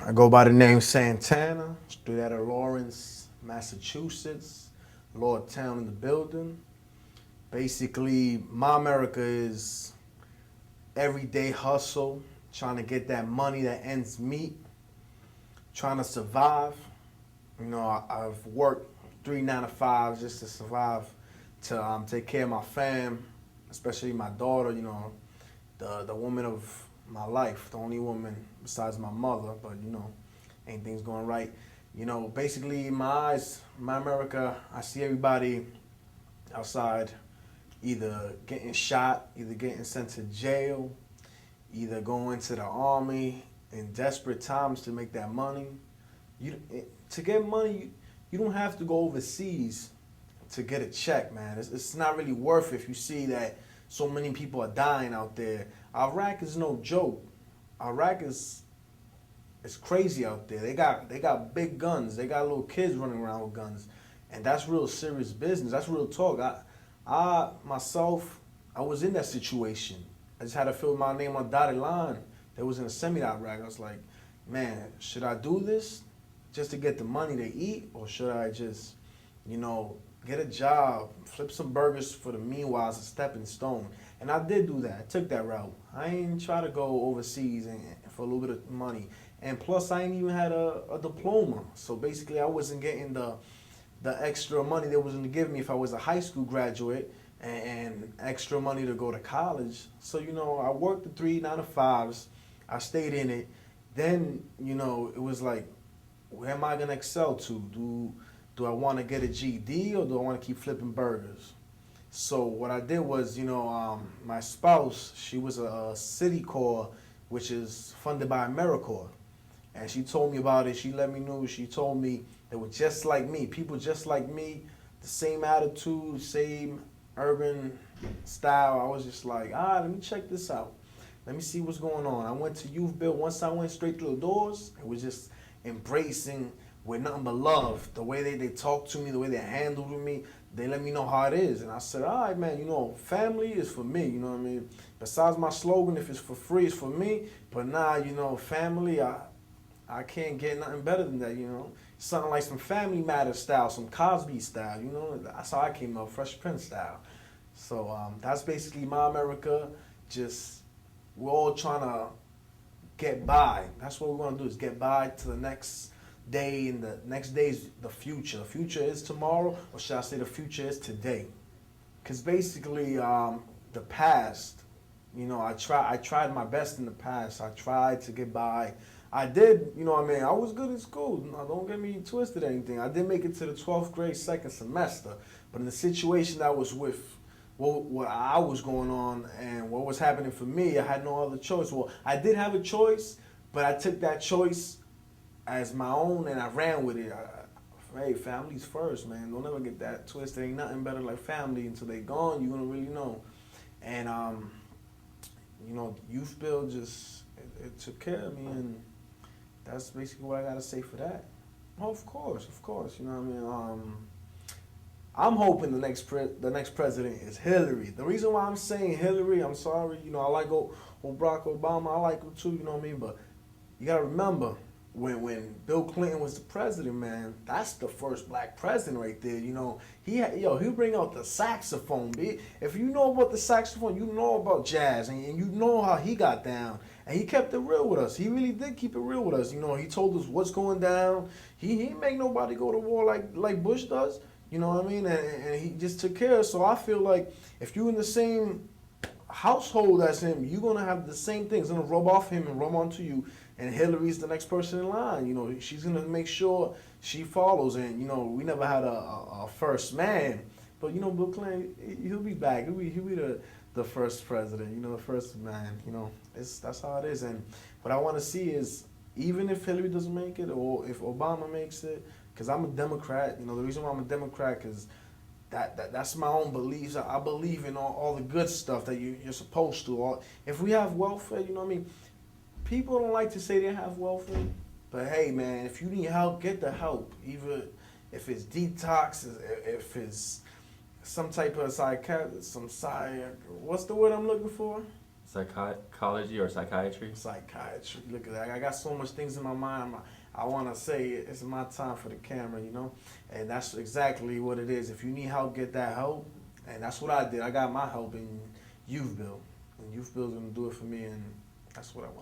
I go by the name Santana, straight out of Lawrence, Massachusetts, Lordtown in the building. Basically, my America is everyday hustle, trying to get that money that ends meet, trying to survive. I've worked 3 9 to 5 just to survive, to take care of my fam, especially my daughter. The woman of my life, the only woman besides my mother. But ain't things going right. Basically, in my eyes, my America, I see everybody outside either getting shot, either getting sent to jail, either going to the army in desperate times to make that money. To get money, you don't have to go overseas to get a check, man. It's not really worth it if you see that so many people are dying out there. Iraq is no joke. Iraq is it's crazy out there. They got big guns. They got little kids running around with guns, and that's real serious business. That's real talk. I myself, I was in that situation. I just had to fill my name on dotted line. They was in a semi-Iraq. I was like, man, should I do this just to get the money to eat, or should I just, get a job, flip some burgers for the meanwhile as a stepping stone? And I did do that. I took that route. I ain't try to go overseas and for a little bit of money. And plus, I ain't even had a diploma. So basically, I wasn't getting the extra money they was going to give me if I was a high school graduate, and extra money to go to college. So, I worked the 3 9 to 5s. I stayed in it. Then, it was like, where am I going to excel to? Do I want to get a GED, or do I want to keep flipping burgers? So what I did was, my spouse, she was a city corps, which is funded by AmeriCorps. And she told me about it. She let me know. She told me they were just like me, people just like me, the same attitude, same urban style. I was just like, let me check this out. Let me see what's going on. I went to Youth Build. Once I went straight through the doors, it was just embracing with nothing but love. The way they talked to me, the way they handled me, they let me know how it is. And I said, all right, man, family is for me, you know what I mean? Besides my slogan, if it's for free, it's for me. But family, I can't get nothing better than that, Something like some Family Matters style, some Cosby style, That's how I came up, Fresh Prince style. So that's basically my America. Just, we're all trying to get by. That's what we're going to do, is get by to the next day, and the next day is the future. The future is tomorrow, or should I say the future is today? Because basically, the past, I tried my best in the past. I tried to get by. I did, I was good in school. No, don't get me twisted or anything. I did make it to the 12th grade second semester. But in the situation I was with, what I was going on and what was happening for me, I had no other choice. Well, I did have a choice, but I took that choice as my own and I ran with it. Hey, family's first, man. Don't ever get that twisted. Ain't nothing better like family. Until they gone, you're gonna really know. And Youth Build just it took care of me, and that's basically what I gotta say for that. Oh, of course. You know what I mean? I'm hoping the next president is Hillary. The reason why I'm saying Hillary, I'm sorry, I like old Barack Obama. I like him too, you know what I mean? But you gotta remember, when Bill Clinton was the president, man, that's the first black president right there. He'll bring out the saxophone. If you know about the saxophone, you know about jazz, and you know how he got down. And he kept it real with us. He really did keep it real with us. He told us what's going down. He didn't make nobody go to war like Bush does. You know what I mean? And he just took care of us. So I feel like if you're in the same household as him, you're going to have the same things. It's going to rub off him and rub onto you. And Hillary's the next person in line. She's going to make sure she follows. And, we never had a first man. But, Bill Clinton, he'll be back. He'll be the first president, the first man. That's how it is. And what I want to see is, even if Hillary doesn't make it, or if Obama makes it, because I'm a Democrat. The reason why I'm a Democrat is that's my own beliefs. I believe in all the good stuff that you're supposed to. If we have welfare, you know what I mean? People don't like to say they have welfare, but hey, man, if you need help, get the help. Even if it's detox, if it's some type of what's the word I'm looking for? Psychology or psychiatry? Psychiatry. Look at that. I got so much things in my mind. I want to say it's my time for the camera, you know? And that's exactly what it is. If you need help, get that help. And that's what I did. I got my help in Youth Build. And Youth Build's going to do it for me, and that's what I want.